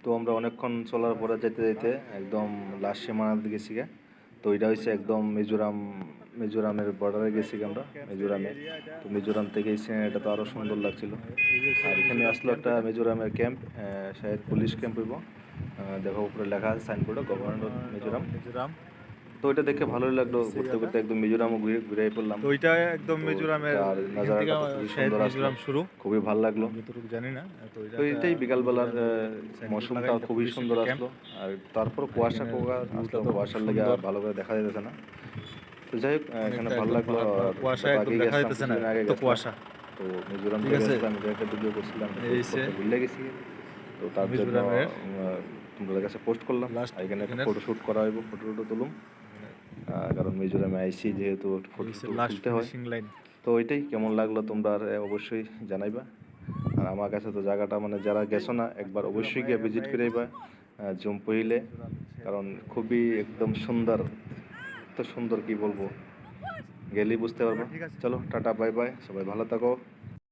তো আমরা অনেকক্ষণ চলার পরে যেতে যেতে একদম লাস্ট সীমানার দিকে গেছি গে। তো এটা হচ্ছে একদম মিজোরামের বর্ডারে গেছি গে আমরা মিজোরামে। তো মিজোরাম থেকে এই সিনারিটা তো আরও সুন্দর লাগছিল। আর এখানে আসলো একটা মিজোরামের ক্যাম্প, শায়দ পুলিশ ক্যাম্প হইব। দেখো উপরে লেখা আছে সাইনবোর্ডে গভর্নমেন্ট অফ মিজোরাম। মিজোরাম। তো এটা দেখে ভালোই লাগলো, ঘুরতে ঘুরতে একদম মিজোরামও ঘুরে পড়লাম। তো ওইটা একদম তো মিজোরামের, এটার এখান থেকে নাজারাটা তো খুবই শায়দ সুন্দর আসলো, মিজোরাম শুরু, খুবই ভালো লাগলো। যতটুকু জানি না। তো তো এটাই বিকালবেলার মৌসুমটা খুবই পুলিশের সুন্দর ক্যাম্প। আসলো। আর তারপর আর কুয়াশা এখানের কোয়া ভিউটা আসলো, তো খুব কুয়াশার লেগে সুন্দর, ভালো করে দেখা যাইতেছে না। তো যাই হোক এখানে অনেকটা ভালো একদম লাগলো। পাহাড় পাহাড়, আর কুয়াশা আমরা তো একদম আগে দেখা গেছিলাম, যাইতেছে না, কিছুদিন আগে এত গেছিলাম। কুয়াশা। তো মিজোরাম ঠিক থেকে আছে, গেছিলাম, এটা একটা ভিডিও করছিলাম, এই পোস্ট সে করতে ভুলে গেছি। তো তার জন্য মিজোরামের তোমাদের কাছে পোস্ট করলাম। লাস্ট আর এখানে একটা এখানের, ফটোশ্যুট করা হইব, ফটো টটো তুলুম। কারণ মিজোরামে আইসি যেহেতু এই ফটো সে টটো লাস্ট তুলতে হয়। Finishing line. তো ওইটাই কেমন লাগলো তোমরা আর অবশ্যই জানাইবা। আর আমার কাছে তো জায়গাটা মানে যারা গেছো না একবার অবশ্যই গিয়ে ভিজিট করে আইবা জম্পইলে। কারণ খুবই একদম সুন্দর, এত সুন্দর কি বলবো, গেলেই বুঝতে পারবা। চলো টাটা বাই বাই, সবাই ভালো থাকো।